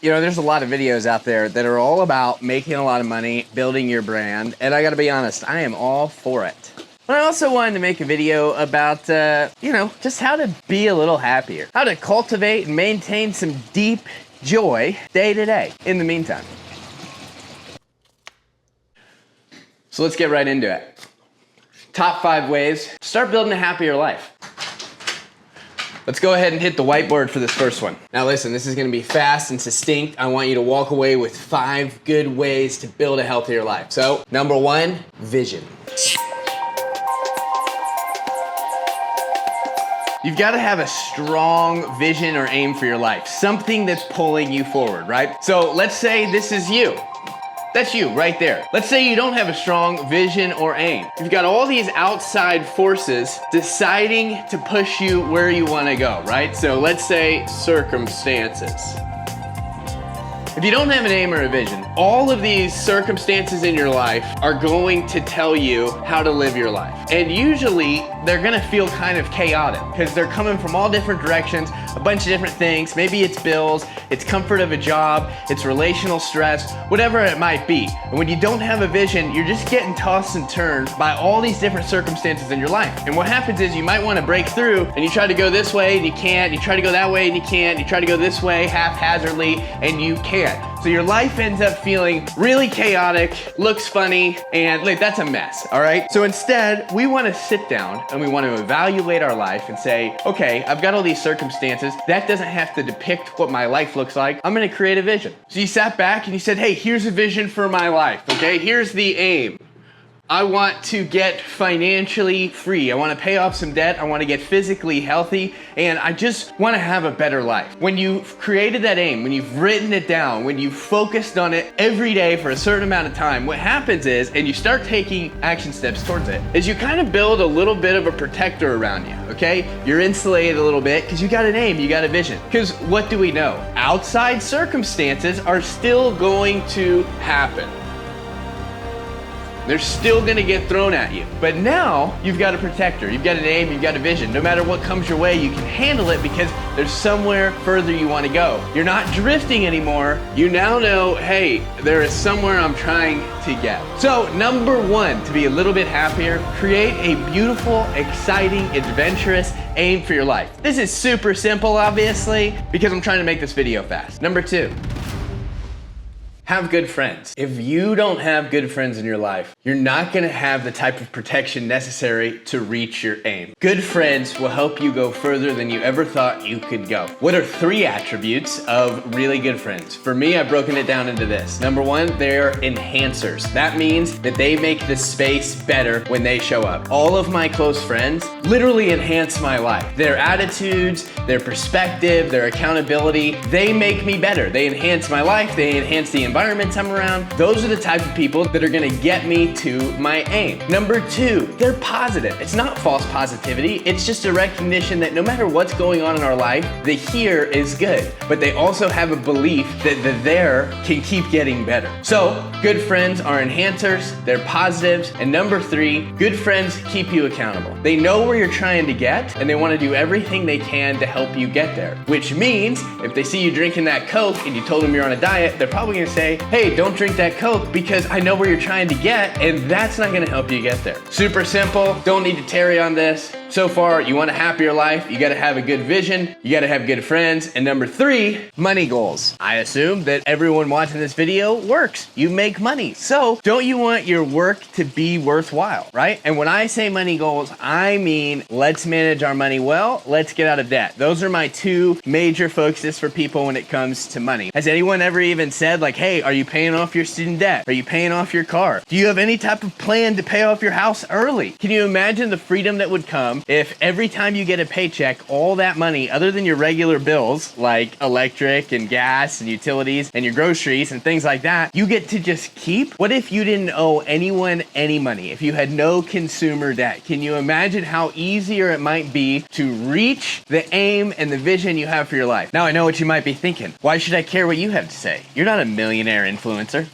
You know, there's a lot of videos out there that are all about making a lot of money, building your brand, and I gotta be honest, I am all for it. But I also wanted to make a video about, just how to be a little happier, how to cultivate and maintain some deep joy day to day in the meantime. So let's get right into it. Top 5 ways to start building a happier life. Let's go ahead and hit the whiteboard for this first one. Now listen, this is gonna be fast and succinct. I want you to walk away with 5 good ways to build a healthier life. So, number 1, vision. You've got to have a strong vision or aim for your life, something that's pulling you forward, right? So let's say this is you. That's you right there. Let's say you don't have a strong vision or aim. You've got all these outside forces deciding to push you where you want to go, right? So let's say circumstances. If you don't have an aim or a vision, all of these circumstances in your life are going to tell you how to live your life. And usually they're gonna feel kind of chaotic because they're coming from all different directions, a bunch of different things. Maybe it's bills, it's comfort of a job, it's relational stress, whatever it might be. And when you don't have a vision, you're just getting tossed and turned by all these different circumstances in your life. And what happens is you might wanna break through and you try to go this way and you can't, you try to go that way and you can't, you try to go this way haphazardly and you can't. So your life ends up feeling really chaotic, looks funny, and like that's a mess, all right? So instead, we wanna sit down and we wanna evaluate our life and say, okay, I've got all these circumstances. That doesn't have to depict what my life looks like. I'm gonna create a vision. So you sat back and you said, hey, here's a vision for my life, okay? Here's the aim. I want to get financially free. I want to pay off some debt. I want to get physically healthy. And I just want to have a better life. When you've created that aim, when you've written it down, when you've focused on it every day for a certain amount of time, what happens is, and you start taking action steps towards it, is you kind of build a little bit of a protector around you, okay? You're insulated a little bit because you got an aim, you got a vision. Because what do we know? Outside circumstances are still going to happen. They're still gonna get thrown at you. But now, you've got a protector, you've got an aim, you've got a vision. No matter what comes your way, you can handle it because there's somewhere further you wanna go. You're not drifting anymore. You now know, hey, there is somewhere I'm trying to get. So, number 1, to be a little bit happier, create a beautiful, exciting, adventurous aim for your life. This is super simple, obviously, because I'm trying to make this video fast. Number 2. Have good friends. If you don't have good friends in your life, you're not gonna have the type of protection necessary to reach your aim. Good friends will help you go further than you ever thought you could go. What are 3 attributes of really good friends? For me, I've broken it down into this. Number 1, they're enhancers. That means that they make the space better when they show up. All of my close friends literally enhance my life. Their attitudes, their perspective, their accountability, they make me better. They enhance my life, they enhance the environments I'm around. Those are the type of people that are gonna get me to my aim. Number 2, they're positive. It's not false positivity, it's just a recognition that no matter what's going on in our life, the here is good. But they also have a belief that the there can keep getting better. So, good friends are enhancers, they're positives, and number 3, good friends keep you accountable. They know where you're trying to get, and they wanna do everything they can to help you get there. Which means, if they see you drinking that Coke and you told them you're on a diet, they're probably gonna say, hey, don't drink that Coke because I know where you're trying to get, and that's not gonna help you get there. Super simple, don't need to tarry on this. So far, you want a happier life, you gotta have a good vision, you gotta have good friends, and number 3, money goals. I assume that everyone watching this video works. You make money. So, don't you want your work to be worthwhile, right? And when I say money goals, I mean, let's manage our money well, let's get out of debt. Those are my 2 major focuses for people when it comes to money. Has anyone ever even said like, hey, are you paying off your student debt? Are you paying off your car? Do you have any type of plan to pay off your house early? Can you imagine the freedom that would come if every time you get a paycheck, all that money, other than your regular bills, like electric and gas and utilities and your groceries and things like that, you get to just keep? What if you didn't owe anyone any money? If you had no consumer debt? Can you imagine how easier it might be to reach the aim and the vision you have for your life? Now I know what you might be thinking. Why should I care what you have to say? You're not a millionaire influencer.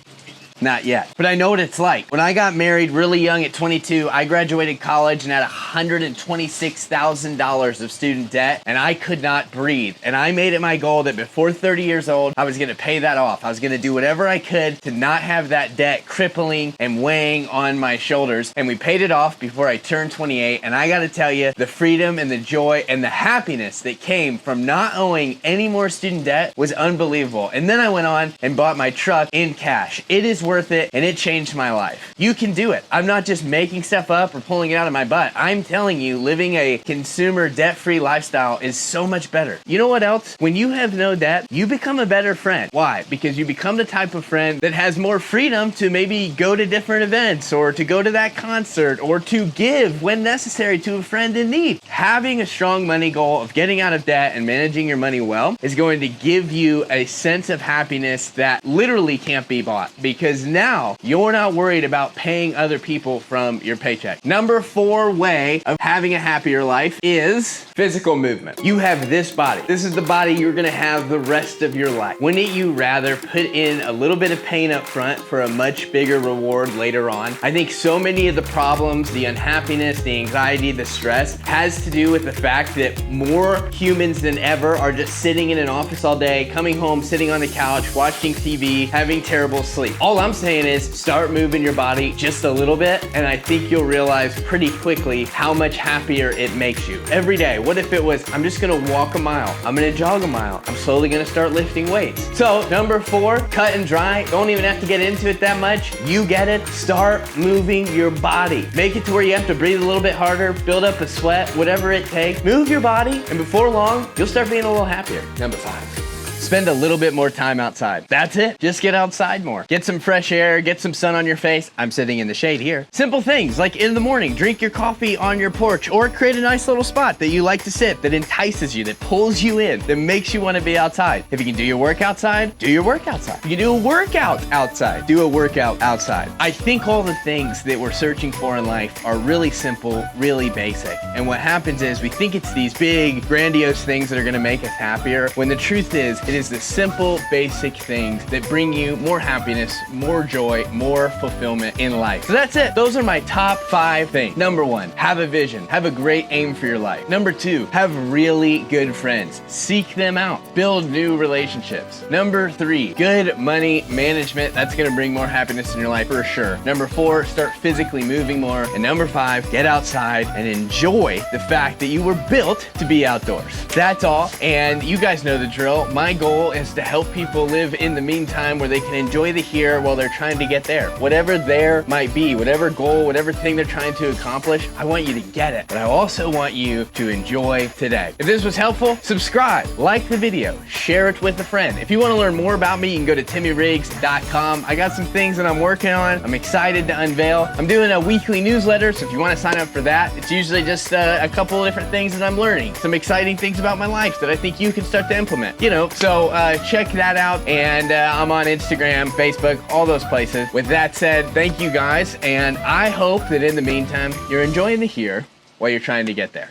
Not yet. But I know what it's like. When I got married really young at 22, I graduated college and had $126,000 of student debt, and I could not breathe. And I made it my goal that before 30 years old, I was gonna pay that off. I was gonna do whatever I could to not have that debt crippling and weighing on my shoulders. And we paid it off before I turned 28. And I gotta tell you, the freedom and the joy and the happiness that came from not owing any more student debt was unbelievable. And then I went on and bought my truck in cash. It is worth it, and it changed my life. You can do it. I'm not just making stuff up or pulling it out of my butt. I'm telling you, living a consumer debt-free lifestyle is so much better. You know what else? When you have no debt, you become a better friend. Why? Because you become the type of friend that has more freedom to maybe go to different events or to go to that concert or to give when necessary to a friend in need. Having a strong money goal of getting out of debt and managing your money well is going to give you a sense of happiness that literally can't be bought, because now you're not worried about paying other people from your paycheck. Number 4 way of having a happier life is physical movement. You have this body. This is the body you're gonna have the rest of your life. Wouldn't you rather put in a little bit of pain up front for a much bigger reward later on? I think so many of the problems, the unhappiness, the anxiety, the stress has to do with the fact that more humans than ever are just sitting in an office all day, coming home, sitting on the couch, watching TV, having terrible sleep. All I'm saying is start moving your body just a little bit, and I think you'll realize pretty quickly how much happier it makes you. Every day, what if it was, I'm just gonna walk a mile, I'm gonna jog a mile, I'm slowly gonna start lifting weights. So number 4, cut and dry. Don't even have to get into it that much. You get it. Start moving your body. Make it to where you have to breathe a little bit harder, build up a sweat, whatever it takes. Move your body, and before long, you'll start being a little happier. Number 5. Spend a little bit more time outside. That's it. Just get outside more. Get some fresh air, get some sun on your face. I'm sitting in the shade here. Simple things like in the morning, drink your coffee on your porch, or create a nice little spot that you like to sit, that entices you, that pulls you in, that makes you want to be outside. If you can do your work outside, do your work outside. If you can do a workout outside, do a workout outside. I think all the things that we're searching for in life are really simple, really basic. And what happens is we think it's these big, grandiose things that are going to make us happier, when the truth is, it is the simple, basic things that bring you more happiness, more joy, more fulfillment in life. So that's it. Those are my top 5 things. Number 1, have a vision. Have a great aim for your life. Number 2, have really good friends. Seek them out. Build new relationships. Number 3, good money management. That's gonna bring more happiness in your life for sure. Number 4, start physically moving more. And number 5, get outside and enjoy the fact that you were built to be outdoors. That's all. And you guys know the drill. My goal is to help people live in the meantime where they can enjoy the here while they're trying to get there. Whatever there might be, whatever goal, whatever thing they're trying to accomplish, I want you to get it. But I also want you to enjoy today. If this was helpful, subscribe, like the video, share it with a friend. If you want to learn more about me, you can go to TimmyRiggs.com. I got some things that I'm working on. I'm excited to unveil. I'm doing a weekly newsletter, so if you want to sign up for that, it's usually just a couple of different things that I'm learning. Some exciting things about my life that I think you can start to implement. So check that out, and I'm on Instagram, Facebook, all those places. With that said, thank you guys, and I hope that in the meantime, you're enjoying the here while you're trying to get there.